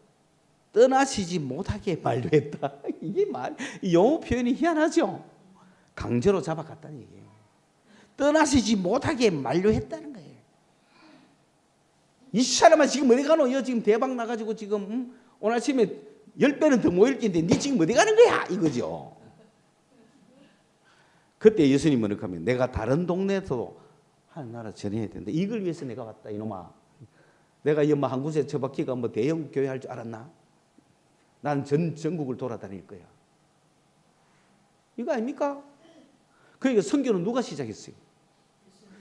떠나시지 못하게 만류했다. 이게 영어 표현이 희한하죠. 강제로 잡아갔다는 얘기예요. 떠나시지 못하게 만류했다는 거예요. 이 사람아 지금 어디 가노? 너 지금 대박 나가지고 지금 오늘 아침에 10배는 더 모일 텐데 니 지금 어디 가는 거야? 이거죠. 그때 예수님은 그렇게 하면 내가 다른 동네에서 하나님 나라 전해야 된다. 이걸 위해서 내가 왔다 이놈아. 내가 이 한 곳에 처박히가 뭐 대형 교회 할 줄 알았나? 난 전국을 돌아다닐 거야. 이거 아닙니까? 그러니까 선교는 누가 시작했어요?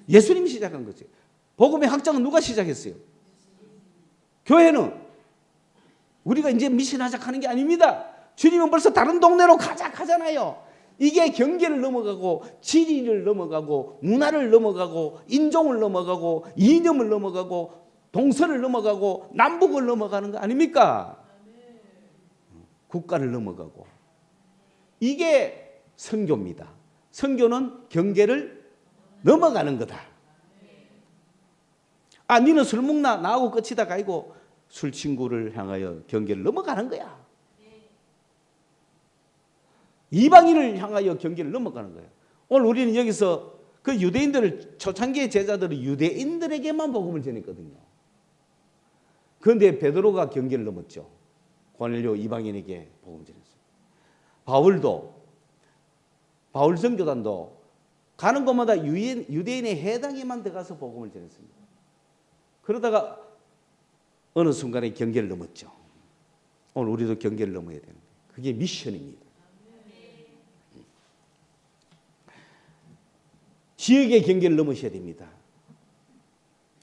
예수님이 시작한 거지. 복음의 확장은 누가 시작했어요? 교회는 우리가 이제 미션하자 하는 게 아닙니다. 주님은 벌써 다른 동네로 가자 하잖아요. 이게 경계를 넘어가고 지리를 넘어가고 문화를 넘어가고 인종을 넘어가고 이념을 넘어가고 동서를 넘어가고 남북을 넘어가는 거 아닙니까? 국가를 넘어가고 이게 선교입니다. 선교는 경계를 넘어가는 거다. 아, 니는 술 먹나? 나하고 끝이다 가이고 술 친구를 향하여 경계를 넘어가는 거야. 이방인을 향하여 경계를 넘어가는 거예요. 오늘 우리는 여기서 그 유대인들을 초창기의 제자들은 유대인들에게만 복음을 전했거든요. 그런데 베드로가 경계를 넘었죠. 고넬료 이방인에게 복음을 전했어요. 바울 선교단도 가는 곳마다 유대인의 해당에만 들어가서 복음을 전했습니다. 그러다가 어느 순간에 경계를 넘었죠. 오늘 우리도 경계를 넘어야 되는 거예요. 그게 미션입니다. 지역의 경계를 넘으셔야 됩니다.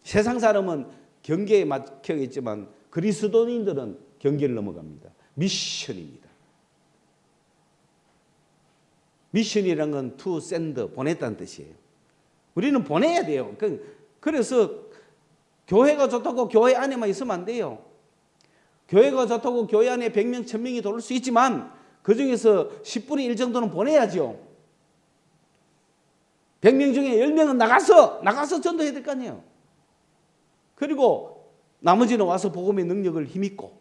세상 사람은 경계에 막혀 있지만 그리스도인들은 경계를 넘어갑니다. 미션입니다. 미션이란 건 to send, 보냈다는 뜻이에요. 우리는 보내야 돼요. 그래서 교회가 좋다고 교회 안에만 있으면 안 돼요. 교회가 좋다고 교회 안에 100명, 1000명이 돌을 수 있지만 그중에서 10분의 1 정도는 보내야죠. 100명 중에 10명은 나가서 전도해야 될 거 아니에요. 그리고 나머지는 와서 복음의 능력을 힘입고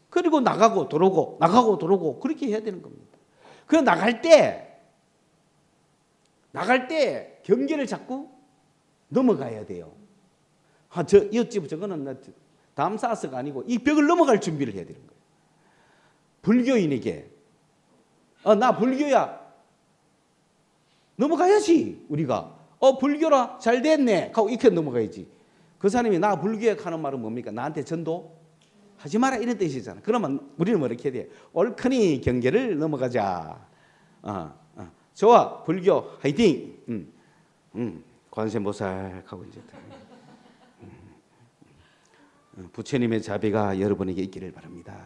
그리고 나가고 들어오고 그렇게 해야 되는 겁니다. 그 나갈 때 경계를 자꾸 넘어가야 돼요. 이웃집 저거는 담 쌓아서가 아니고 이 벽을 넘어갈 준비를 해야 되는 거예요. 불교인에게 나 불교야. 넘어가야지 우리가. 불교라 잘 됐네 하고 이렇게 넘어가야지. 그 사람이 나 불교야 하는 말은 뭡니까? 나한테 전도 하지 마라 이런 뜻이잖아. 그러면 우리는 뭐 이렇게 해야 돼? 옳거니 경계를 넘어가자. 좋아 불교 화이팅. 관세모살 하고 이제 부처님의 자비가 여러분에게 있기를 바랍니다.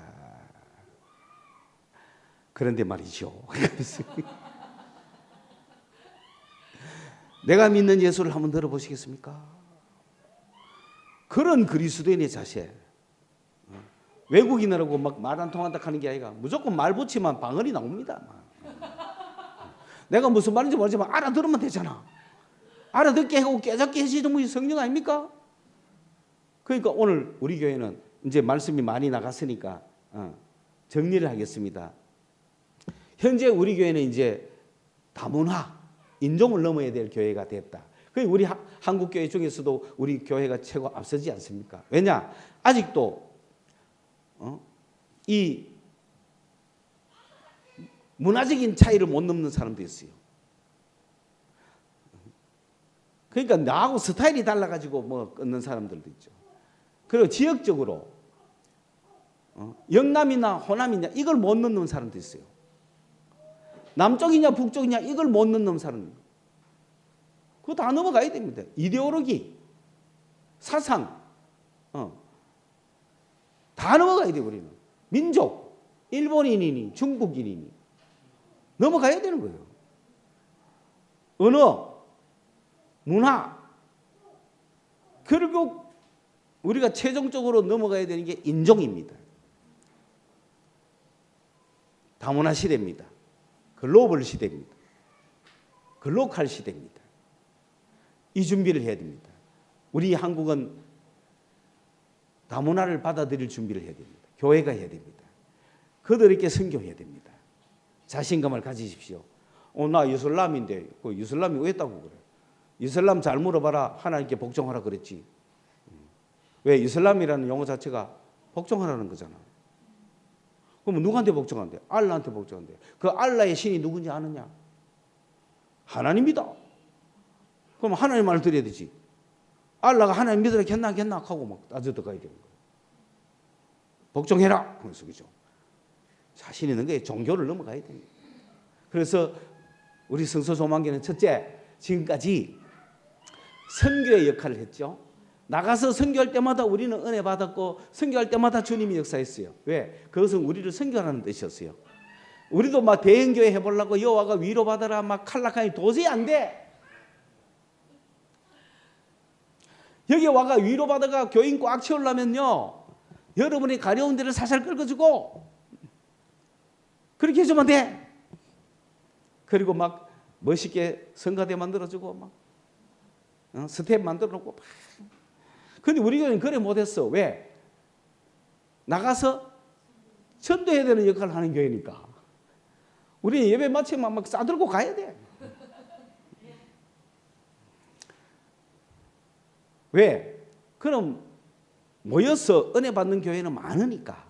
그런데 말이죠. 내가 믿는 예수를 한번 들어보시겠습니까? 그런 그리스도인의 자세. 외국인이라고 막 말 안 통한다 하는 게 아니라 무조건 말 붙이면 방언이 나옵니다. 내가 무슨 말인지 모르지만 알아들으면 되잖아. 알아듣게 하고 깨닫게 해주시는 분이 성령 아닙니까? 그러니까 오늘 우리 교회는 이제 말씀이 많이 나갔으니까 정리를 하겠습니다. 현재 우리 교회는 이제 다문화, 인종을 넘어야 될 교회가 됐다. 우리 한국 교회 중에서도 우리 교회가 최고 앞서지 않습니까? 왜냐? 아직도 이 문화적인 차이를 못 넘는 사람도 있어요. 그러니까 나하고 스타일이 달라가지고 뭐 끊는 사람들도 있죠. 그리고 지역적으로 영남이나 호남이냐 이걸 못 넣는 사람도 있어요. 남쪽이냐 북쪽이냐 이걸 못 넣는 사람. 그거 다 넘어가야 됩니다. 이데올로기, 사상 다 넘어가야 돼요. 우리는 민족, 일본인이니 중국인이니 넘어가야 되는 거예요. 언어, 문화. 그리고 우리가 최종적으로 넘어가야 되는 게 인종입니다. 다문화 시대입니다. 글로벌 시대입니다. 글로컬 시대입니다. 이 준비를 해야 됩니다. 우리 한국은 다문화를 받아들일 준비를 해야 됩니다. 교회가 해야 됩니다. 그들에게 선교해야 됩니다. 자신감을 가지십시오. 나 이슬람인데 그 이슬람이 왜 했다고 그래? 이슬람 잘 물어봐라. 하나님께 복종하라 그랬지. 왜? 이슬람이라는 용어 자체가 복종하라는 거잖아. 그럼 누구한테 복종한대? 알라한테 복종한대. 그 알라의 신이 누군지 아느냐? 하나님이다. 그럼 하나님 말을 드려야 되지. 알라가 하나님 믿으라 겠나 하고 막 따져들어가야 되는 거예요. 복종해라. 그래서 그죠. 자신 있는 게 종교를 넘어가야 됩니다. 그래서 우리 성서소망교는 첫째, 지금까지 선교의 역할을 했죠. 나가서 선교할 때마다 우리는 은혜 받았고 선교할 때마다 주님이 역사했어요. 왜? 그것은 우리를 선교하라는 뜻이었어요. 우리도 막 대형교회 해보려고 여호와가 위로받아라 막 칼락하니 도저히 안 돼. 여기 와가 위로받아가 교인 꽉 채우려면요, 여러분이 가려운 데를 살살 긁어주고 그렇게 해주면 돼. 그리고 막 멋있게 성가대 만들어주고 막 스텝 만들어놓고. 근데 우리 교회는 그래 못했어. 왜? 나가서 전도해야 되는 역할을 하는 교회니까. 우리는 예배 마치면 막 싸들고 가야 돼. 왜? 그럼 모여서 은혜 받는 교회는 많으니까.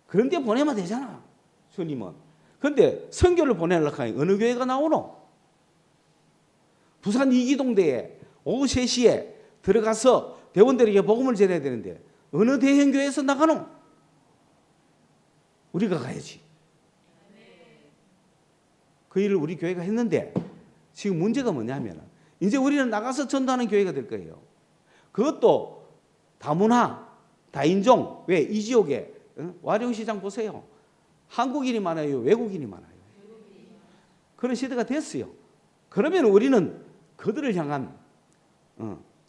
그런 데 보내면 되잖아, 주님은. 그런데 선교를 보내려고 하니 어느 교회가 나오노? 부산 이기동대에 오후 3시에 들어가서 대원들에게 복음을 전해야 되는데 어느 대형교회에서 나가노? 우리가 가야지. 그 일을 우리 교회가 했는데 지금 문제가 뭐냐면 이제 우리는 나가서 전도하는 교회가 될 거예요. 그것도 다문화, 다인종. 왜? 이 지역에 와룡시장 보세요. 한국인이 많아요? 외국인이 많아요? 그런 시대가 됐어요. 그러면 우리는 그들을 향한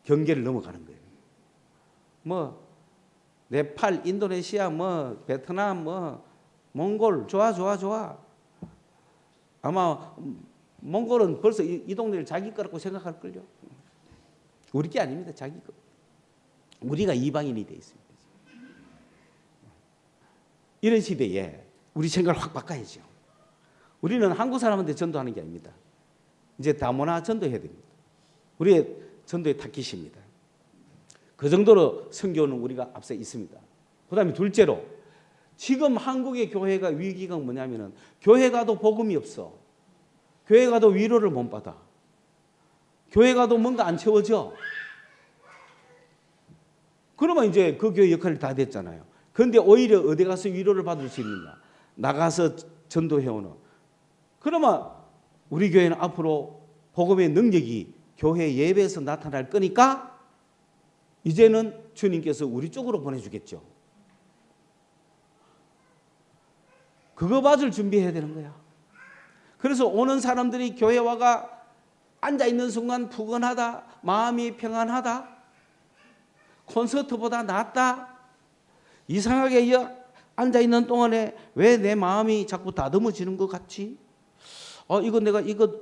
경계를 넘어가는 거예요. 뭐 네팔, 인도네시아, 뭐 베트남, 뭐 몽골 좋아. 아마 몽골은 벌써 이 동네를 자기 거라고 생각할걸요. 우리 게 아닙니다. 자기 거. 우리가 이방인이 돼 있습니다. 이런 시대에 우리 생각을 확 바꿔야죠. 우리는 한국 사람한테 전도하는 게 아닙니다. 이제 다문화 전도해야 됩니다. 우리의 전도의 타깃입니다. 그 정도로 선교는 우리가 앞서 있습니다. 그 다음에 둘째로, 지금 한국의 교회가 위기가 뭐냐면은 교회 가도 복음이 없어. 교회 가도 위로를 못 받아. 교회 가도 뭔가 안 채워져. 그러면 이제 그 교회 역할이 다 됐잖아요. 그런데 오히려 어디 가서 위로를 받을 수 있느냐? 나가서 전도해오는. 그러면 우리 교회는 앞으로 복음의 능력이 교회 예배에서 나타날 거니까 이제는 주님께서 우리 쪽으로 보내주겠죠. 그거 받을 준비해야 되는 거야. 그래서 오는 사람들이 교회 와가 앉아있는 순간 푸근하다, 마음이 평안하다, 콘서트보다 낫다, 이상하게 앉아있는 동안에 왜 내 마음이 자꾸 다듬어지는 것 같지? 이거 내가 이거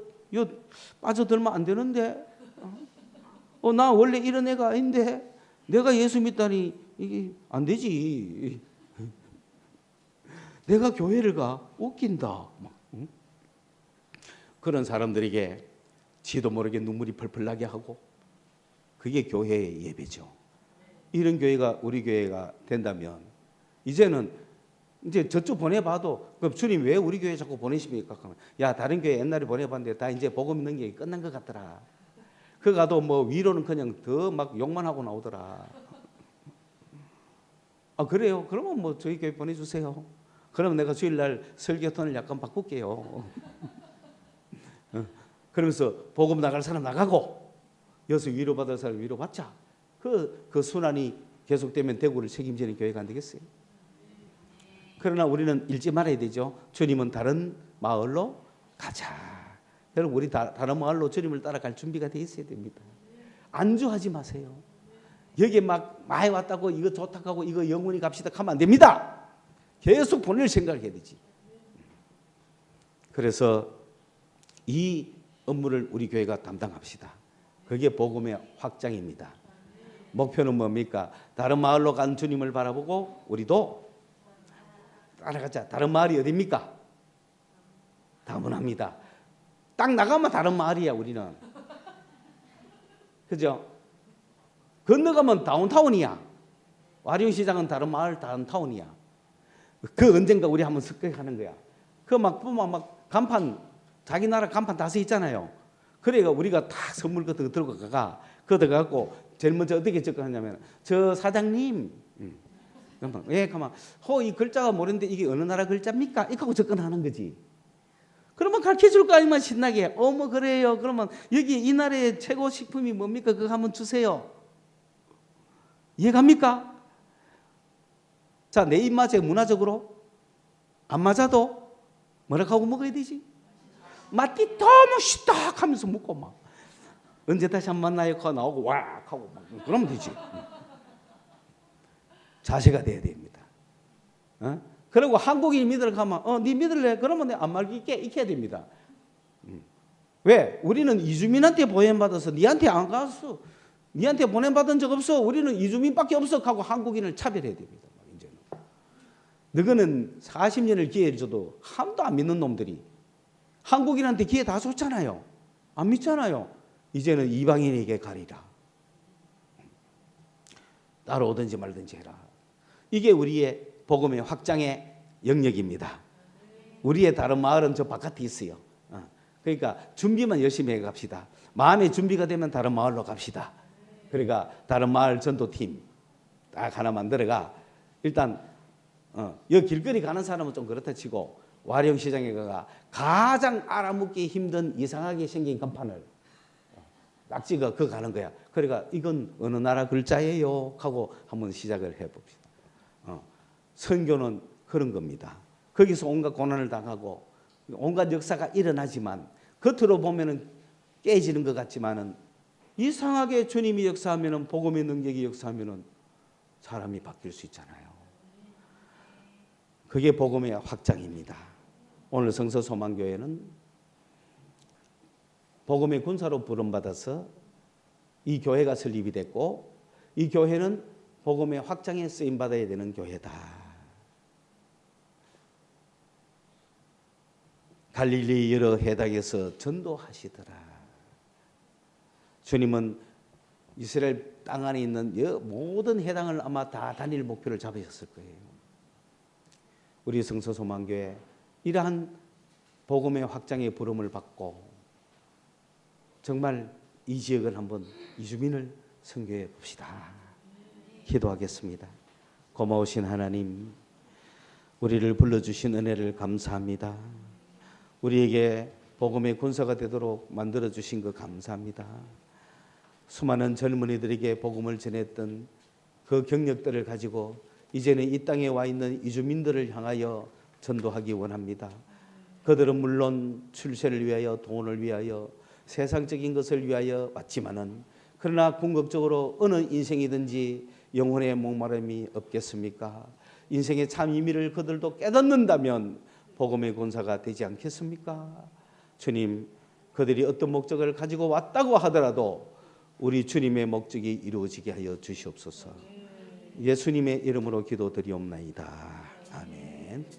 빠져들면 안 되는데, 나 원래 이런 애가 아닌데 내가 예수 믿다니 이게 안 되지. 내가 교회를 가 웃긴다. 그런 사람들에게 지도 모르게 눈물이 펄펄 나게 하고, 그게 교회의 예배죠. 이런 교회가 우리 교회가 된다면 이제는 이제 저쪽 보내봐도 그럼 주님 왜 우리 교회 자꾸 보내십니까? 야, 다른 교회 옛날에 보내봤는데 다 이제 복음 능력이 끝난 것 같더라. 그 가도 뭐 위로는 그냥 더 막 욕만 하고 나오더라. 그래요? 그러면 뭐 저희 교회 보내주세요. 그러면 내가 주일날 설교톤을 약간 바꿀게요. 그러면서 복음 나갈 사람 나가고 여기서 위로받을 사람 위로받자. 그 순환이 계속되면 대구를 책임지는 교회가 안 되겠어요? 그러나 우리는 잊지 말아야 되죠. 주님은 다른 마을로 가자. 여러분, 우리 다른 마을로 주님을 따라갈 준비가 돼 있어야 됩니다. 안주하지 마세요. 여기에 막 많이 왔다고 이거 좋다고 하고 이거 영원히 갑시다 하면 안 됩니다. 계속 보낼 생각을 해야 되지. 그래서 이 업무를 우리 교회가 담당합시다. 그게 복음의 확장입니다. 목표는 뭡니까? 다른 마을로 간 주님을 바라보고 우리도 따라가자. 다른 마을이 어디입니까? 다문화입니다. 딱 나가면 다른 마을이야, 우리는. 그죠? 건너가면 다운타운이야. 와룡시장은 다른 마을 다운타운이야. 그 언젠가 우리 한번 습격하는 거야. 그 막 간판, 자기 나라 간판 다 써 있잖아요. 그래가 우리가 다 선물 같은 거 들고 가가 걷어갖고 제일 먼저 어떻게 접근하냐면 저 사장님 예, 가만 이 글자가 모르는데 이게 어느 나라 글자입니까? 이거 하고 접근하는 거지. 그러면 가르쳐줄 거 아니면 신나게 어머 그래요. 그러면 여기 이 나라의 최고 식품이 뭡니까? 그거 한번 주세요. 이해갑니까? 자, 내 입맛에 문화적으로 안 맞아도 뭐라고 하고 먹어야 되지? 맛이 너무 쉽다 하면서 먹고 막 언제 다시 한번 만나요? 하고 나오고 와 하고 막 그러면 되지. 자세가 돼야 됩니다. 그리고 한국인이 믿으러 가면 네 믿을래? 그러면 내 안 말기 익혀야 됩니다. 왜? 우리는 이주민한테 보냄받아서 니한테 안 갔어. 니한테 보냄받은 적 없어. 우리는 이주민밖에 없어 하고 한국인을 차별해야 됩니다. 이제는. 너희는 40년을 기회를 줘도 한도 안 믿는 놈들이 한국인한테 기회 다 줬잖아요. 안 믿잖아요. 이제는 이방인에게 가리라. 따라오든지 말든지 해라. 이게 우리의 복음의 확장의 영역입니다. 우리의 다른 마을은 저 바깥에 있어요. 그러니까 준비만 열심히 해 갑시다. 마음의 준비가 되면 다른 마을로 갑시다. 그러니까 다른 마을 전도팀 딱 하나 만들어가 일단 여기 길거리 가는 사람은 좀 그렇다 치고 와룡시장에 가가 가장 알아먹기 힘든 이상하게 생긴 간판을 낙지가 그거 가는 거야. 그러니까 이건 어느 나라 글자예요 하고 한번 시작을 해봅시다. 선교는 그런 겁니다. 거기서 온갖 고난을 당하고 온갖 역사가 일어나지만 겉으로 보면은 깨지는 것 같지만은 이상하게 주님이 역사하면은 복음의 능력이 역사하면은 사람이 바뀔 수 있잖아요. 그게 복음의 확장입니다. 오늘 성서소망교회는 복음의 군사로 부름받아서 이 교회가 설립이 됐고 이 교회는 복음의 확장에 쓰임받아야 되는 교회다. 갈릴리 여러 해당에서 전도하시더라. 주님은 이스라엘 땅 안에 있는 모든 해당을 아마 다 다닐 목표를 잡으셨을 거예요. 우리 성서소망교회 이러한 복음의 확장의 부름을 받고 정말 이 지역을 한번 이주민을 선교해 봅시다. 기도하겠습니다. 고마우신 하나님, 우리를 불러주신 은혜를 감사합니다. 우리에게 복음의 군사가 되도록 만들어주신 것 감사합니다. 수많은 젊은이들에게 복음을 전했던 그 경력들을 가지고 이제는 이 땅에 와 있는 이주민들을 향하여 전도하기 원합니다. 그들은 물론 출세를 위하여 돈을 위하여 세상적인 것을 위하여 왔지만은 그러나 궁극적으로 어느 인생이든지 영혼의 목마름이 없겠습니까? 인생의 참 의미를 그들도 깨닫는다면 복음의 군사가 되지 않겠습니까? 주님, 그들이 어떤 목적을 가지고 왔다고 하더라도 우리 주님의 목적이 이루어지게 하여 주시옵소서. 예수님의 이름으로 기도드리옵나이다.